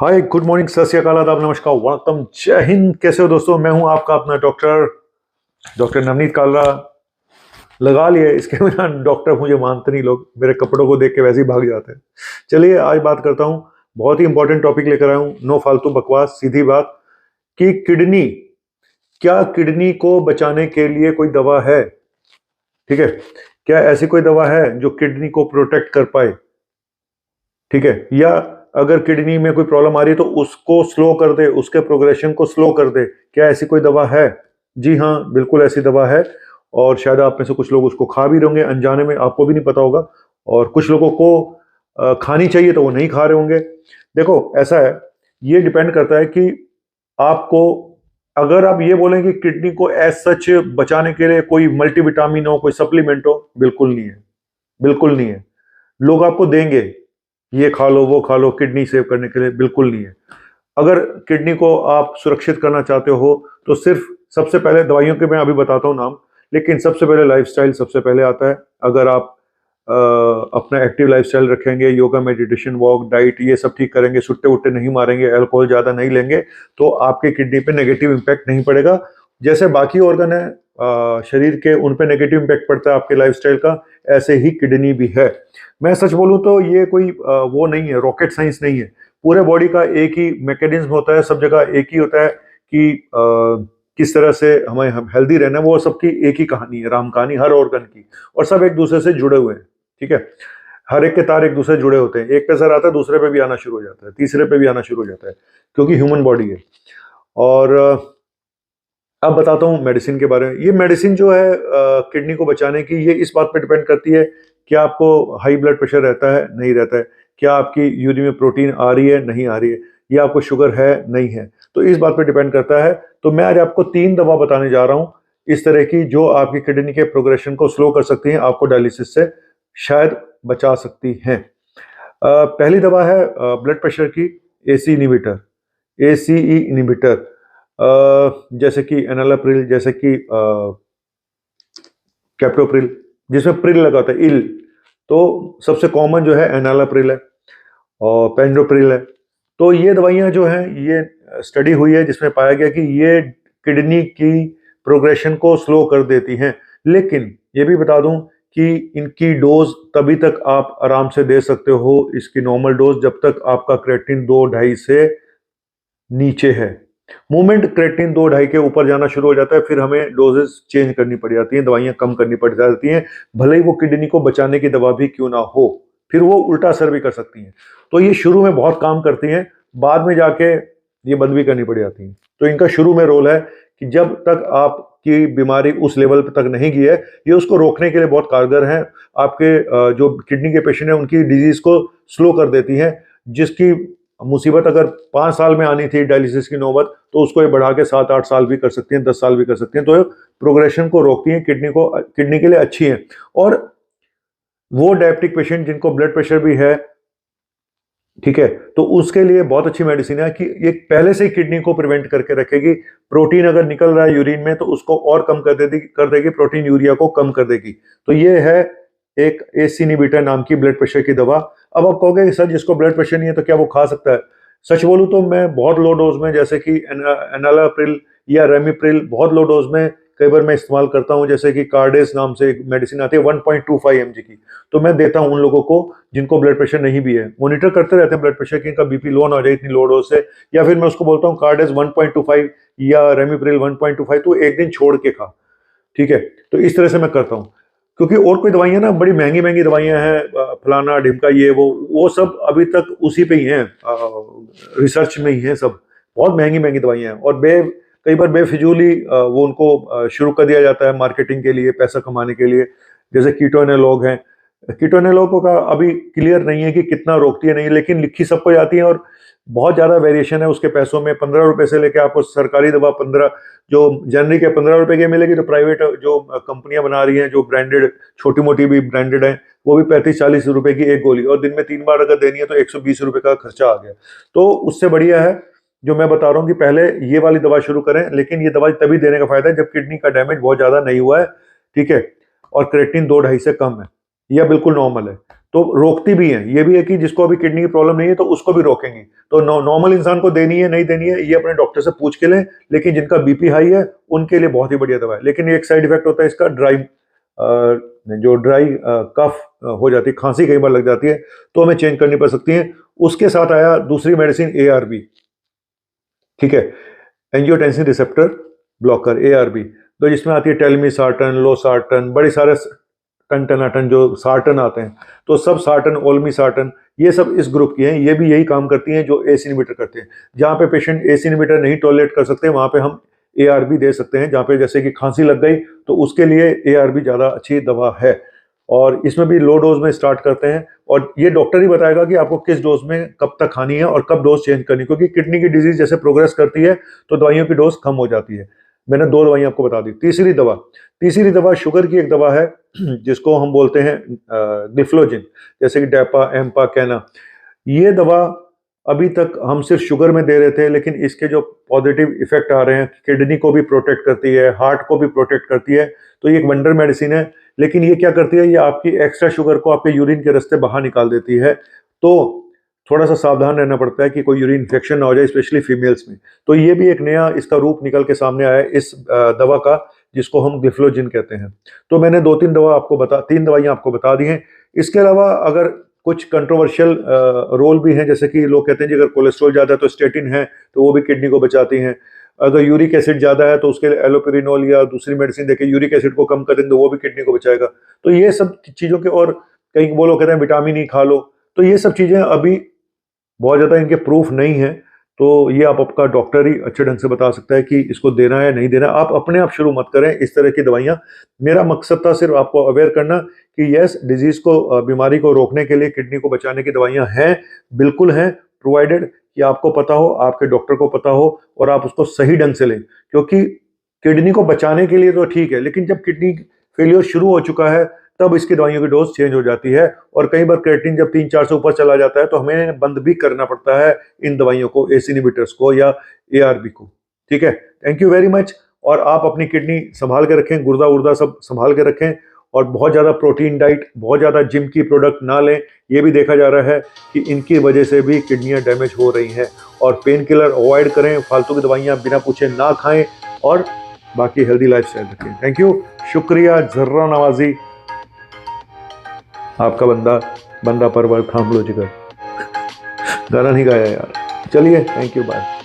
हाय, good morning, सत श्री अकाल, आदाब, नमस्कार, वणक्कम, जय हिंद। कैसे हो दोस्तों? मैं हूं आपका अपना डॉक्टर डॉक्टर नवनीत कालरा। लगा लिए इसके बिना डॉक्टर मुझे मानते नहीं, लोग मेरे कपड़ों को देख के वैसे ही भाग जाते हैं। चलिए आज बात करता हूं, बहुत ही इंपॉर्टेंट टॉपिक लेकर आया हूं। नो फालतू बकवास, सीधी बात कि किडनी, क्या किडनी को बचाने के लिए कोई दवा है? ठीक है, क्या ऐसी कोई दवा है जो किडनी को प्रोटेक्ट कर पाए? ठीक है, या अगर किडनी में कोई प्रॉब्लम आ रही है तो उसको स्लो कर दे, उसके प्रोग्रेशन को स्लो कर दे। क्या ऐसी कोई दवा है? जी हाँ, बिल्कुल ऐसी दवा है। और शायद आप में से कुछ लोग उसको खा भी रहे होंगे अनजाने में, आपको भी नहीं पता होगा। और कुछ लोगों को खानी चाहिए तो वो नहीं खा रहे होंगे। देखो ऐसा है, ये डिपेंड करता है कि आपको, अगर आप ये बोलें कि किडनी को एज सच बचाने के लिए कोई मल्टीविटामिन हो, कोई सप्लीमेंट हो, बिल्कुल नहीं है, बिल्कुल नहीं है। लोग आपको देंगे ये खा लो वो खा लो किडनी सेव करने के लिए, बिल्कुल नहीं है। अगर किडनी को आप सुरक्षित करना चाहते हो तो सिर्फ, सबसे पहले दवाइयों के मैं अभी बताता हूँ नाम, लेकिन सबसे पहले लाइफस्टाइल सबसे पहले आता है। अगर आप अपना एक्टिव लाइफस्टाइल रखेंगे, योगा, मेडिटेशन, वॉक, डाइट, ये सब ठीक करेंगे, सुट्टे वुट्टे नहीं मारेंगे, अल्कोहल ज़्यादा नहीं लेंगे, तो आपके किडनी पे नेगेटिव इम्पैक्ट नहीं पड़ेगा। जैसे बाकी ऑर्गन है शरीर के, उन पे नेगेटिव इम्पैक्ट पड़ता है आपके लाइफस्टाइल का, ऐसे ही किडनी भी है। मैं सच बोलूं तो ये कोई वो नहीं है, रॉकेट साइंस नहीं है। पूरे बॉडी का एक ही मैकेनिज्म होता है, सब जगह एक ही होता है कि किस तरह से हमें हम हेल्दी रहना है, वो सबकी एक ही कहानी है, राम कहानी हर ऑर्गन की। और सब एक दूसरे से जुड़े हुए हैं, ठीक है। हर एक के तार एक दूसरे से जुड़े होते हैं, एक पे सर आता है दूसरे पे भी आना शुरू हो जाता है, तीसरे पे भी आना शुरू हो जाता है, क्योंकि ह्यूमन बॉडी है। और अब बताता हूँ मेडिसिन के बारे में। ये मेडिसिन जो है किडनी को बचाने की, ये इस बात पे डिपेंड करती है कि आपको हाई ब्लड प्रेशर रहता है नहीं रहता है, क्या आपकी यूरिन में प्रोटीन आ रही है नहीं आ रही है, या आपको शुगर है नहीं है, तो इस बात पे डिपेंड करता है। तो मैं आज आपको 3 दवा बताने जा रहा हूँ इस तरह की, जो आपकी किडनी के प्रोग्रेशन को स्लो कर सकती हैं, आपको डायलिसिस से शायद बचा सकती हैं। पहली दवा है ब्लड प्रेशर की, एसी इनिबिटर, एसीई इनिबिटर, जैसे कि एनालाप्रिल, जैसे कि कैप्टोप्रिल, जिसमें प्रिल लगा होता है, इल। तो सबसे कॉमन जो है एनालाप्रिल है और पेंडोप्रिल है। तो ये दवाइयां जो हैं, ये स्टडी हुई है जिसमें पाया गया कि ये किडनी की प्रोग्रेशन को स्लो कर देती हैं। लेकिन ये भी बता दूं कि इनकी डोज तभी तक आप आराम से दे सकते हो, इसकी नॉर्मल डोज, जब तक आपका क्रेटिन 2-2.5 से नीचे है। मूवमेंट क्रेटिन 2-2.5 के ऊपर जाना शुरू हो जाता है, फिर हमें डोजेस चेंज करनी पड़ जाती हैं, दवाइयां कम करनी पड़ जाती हैं, भले ही वो किडनी को बचाने की दवा भी क्यों ना हो, फिर वो उल्टा असर भी कर सकती हैं। तो ये शुरू में बहुत काम करती हैं, बाद में जाके ये बंद भी करनी पड़ जाती हैं। तो इनका शुरू में रोल है कि जब तक आपकी बीमारी उस लेवल तक नहीं गई है, ये उसको रोकने के लिए बहुत कारगर है। आपके जो किडनी के पेशेंट हैं उनकी डिजीज को स्लो कर देती हैं, जिसकी मुसीबत अगर 5 साल में आनी थी डायलिसिस की नौबत, तो उसको ये बढ़ा के 7-8 साल भी कर सकती हैं, 10 साल भी कर सकती हैं। तो ये प्रोग्रेशन को रोकती हैं, किडनी के लिए अच्छी हैं। और वो डायबिटिक पेशेंट जिनको ब्लड प्रेशर भी है, ठीक है, तो उसके लिए बहुत अच्छी मेडिसिन है कि ये पहले से ही किडनी को प्रिवेंट करके रखेगी। प्रोटीन अगर निकल रहा है यूरिन में तो उसको और कम कर देगी, प्रोटीन यूरिया को कम कर देगी। तो ये है एक एसी इनहिबिटर नाम की ब्लड प्रेशर की दवा। अब आप कहोगे कि सर जिसको ब्लड प्रेशर नहीं है तो क्या वो खा सकता है? सच बोलूं तो मैं बहुत लो डोज में, जैसे कि एनालाप्रिल या रेमिप्रिल, बहुत लो डोज में कई बार मैं इस्तेमाल करता हूं। जैसे कि कार्डेस नाम से एक मेडिसिन आती है 1.25 mg की, तो मैं देता हूं उन लोगों को जिनको ब्लड प्रेशर नहीं भी है। मॉनिटर करते रहते हैं ब्लड प्रेशर की, इनका बीपी लो ना हो जाए इतनी लो डोज से। या फिर मैं उसको बोलता हूँ कार्डेस 1.25 या रेमिप्रिल 1.25, तो एक दिन छोड़ के खा, ठीक है। तो इस तरह से मैं करता हूँ, क्योंकि और कोई दवाइयां ना बड़ी महंगी महंगी दवाइयां हैं, फलाना ढिमका, ये वो सब अभी तक उसी पे ही हैं, रिसर्च में ही हैं सब। बहुत महंगी महंगी दवाइयां हैं, और कई बार बेफिजूली वो उनको शुरू कर दिया जाता है मार्केटिंग के लिए, पैसा कमाने के लिए। जैसे कीटोएनालॉग हैं, कीटोएनालॉग का अभी क्लियर नहीं है कि कितना रोकती है नहीं, लेकिन लिखी सबको जाती है, और बहुत ज़्यादा वेरिएशन है उसके पैसों में। 15 रुपए से लेकर आपको सरकारी दवा 15, जो जनरिक के 15 रुपए की मिलेगी, तो प्राइवेट जो कंपनियां बना रही हैं, जो ब्रांडेड, छोटी मोटी भी ब्रांडेड हैं, वो भी 35-40 रुपए की एक गोली, और दिन में 3 बार अगर देनी है तो 120 रुपए का खर्चा आ गया। तो उससे बढ़िया है जो मैं बता रहा हूँ कि पहले ये वाली दवा शुरू करें, लेकिन ये दवा तभी देने का फायदा है जब किडनी का डैमेज बहुत ज्यादा नहीं हुआ है, ठीक है, और क्रेटिन 2-2.5 से कम है या बिल्कुल नॉर्मल है। तो रोकती भी हैं। ये भी है कि जिसको अभी किडनी की प्रॉब्लम नहीं है तो उसको भी रोकेंगी। तो नॉर्मल इंसान को देनी है नहीं देनी है ये अपने डॉक्टर से पूछ के लें, लेकिन जिनका बीपी हाई है उनके लिए बहुत ही बढ़िया दवा है। लेकिन एक साइड इफेक्ट होता है इसका, ड्राई कफ हो जाती है, खांसी कई बार लग जाती है, तो हमें चेंज करनी पड़ सकती है। उसके साथ आया दूसरी मेडिसिन ARB, ठीक है, एंजियोटेंसिन रिसेप्टर ब्लॉकर, ARB, तो जिसमें आती है टेलमिसार्टन, लोसार्टन, बड़े सारे टन जो सार्टन आते हैं, तो सब सार्टन, ओल्मिसार्टन, ये सब इस ग्रुप की हैं। ये भी यही काम करती हैं जो ACE इनहिबिटर करते हैं। जहाँ पे पेशेंट ACE इनहिबिटर नहीं टॉलरेट कर सकते वहाँ पे हम ARB दे सकते हैं। जहाँ पे जैसे कि खांसी लग गई तो उसके लिए ARB ज़्यादा अच्छी दवा है। और इसमें भी लो डोज में स्टार्ट करते हैं, और ये डॉक्टर ही बताएगा कि आपको किस डोज में कब तक खानी है और कब डोज चेंज करनी है, क्योंकि किडनी की डिजीज जैसे प्रोग्रेस करती है तो दवाइयों की डोज कम हो जाती है। मैंने 2 दवाइयाँ आपको बता दी। तीसरी दवा शुगर की एक दवा है जिसको हम बोलते हैं ग्लिफ्लोजिन, जैसे कि डेपा, एम्पा, कैना। ये दवा अभी तक हम सिर्फ शुगर में दे रहे थे, लेकिन इसके जो पॉजिटिव इफेक्ट आ रहे हैं, किडनी को भी प्रोटेक्ट करती है, हार्ट को भी प्रोटेक्ट करती है, तो ये एक वंडर मेडिसिन है। लेकिन ये क्या करती है, ये आपकी एक्स्ट्रा शुगर को आपके यूरिन के रास्ते बाहर निकाल देती है। तो थोड़ा सा सावधान रहना पड़ता है कि कोई यूरिन इन्फेक्शन ना हो जाए, स्पेशली फीमेल्स में। तो ये भी एक नया इसका रूप निकल के सामने आया है इस दवा का, जिसको हम ग्लिफ्लोजिन कहते हैं। तो मैंने 3 दवाइयाँ आपको बता दी हैं। इसके अलावा अगर कुछ कंट्रोवर्शियल रोल भी हैं, जैसे कि लोग कहते हैं जी अगर कोलेस्ट्रॉल ज़्यादा है तो स्टेटिन है, तो वो भी किडनी को बचाती हैं। अगर यूरिक एसिड ज़्यादा है तो उसके लिए एलोपेरिनोल या दूसरी मेडिसिन देके यूरिक एसिड को कम कर देंगे, वो भी किडनी को बचाएगा। तो ये सब चीज़ों के, और कहीं वो लोग कहते हैं विटामिन ई खा लो, तो ये सब चीज़ें अभी बहुत ज़्यादा इनके प्रूफ नहीं है। तो ये आप आपका डॉक्टर ही अच्छे ढंग से बता सकता है कि इसको देना है नहीं देना। आप अपने आप शुरू मत करें इस तरह की दवाइयाँ। मेरा मकसद था सिर्फ आपको अवेयर करना कि यस, डिजीज़ को, बीमारी को रोकने के लिए, किडनी को बचाने की दवाइयाँ हैं, बिल्कुल हैं, प्रोवाइडेड कि आपको पता हो, आपके डॉक्टर को पता हो और आप उसको सही ढंग से लें। क्योंकि किडनी को बचाने के लिए तो ठीक है, लेकिन जब किडनी फेलियर शुरू हो चुका है तब इसकी दवाइयों की डोज चेंज हो जाती है, और कई बार क्रिएटिनिन जब 3-4 से ऊपर चला जाता है तो हमें बंद भी करना पड़ता है इन दवाइयों को, ACE इनहिबिटर्स को या ARB को। ठीक है, थैंक यू वेरी मच। और आप अपनी किडनी संभाल के रखें, गुर्दा उर्दा सब संभाल के रखें, और बहुत ज़्यादा प्रोटीन डाइट, बहुत ज़्यादा जिम की प्रोडक्ट ना लें। ये भी देखा जा रहा है कि इनकी वजह से भी किडनियाँ डैमेज हो रही हैं। और पेन किलर अवॉइड करें, फालतू की दवाइयाँ बिना पूछे ना खाएं, और बाकी हेल्दी लाइफ स्टाइल रखें। थैंक यू, शुक्रिया। जर्रा नवाजी, आपका बंदा परवर थाम लो जिगर। गाना नहीं गाया यार। चलिए, थैंक यू, बाय।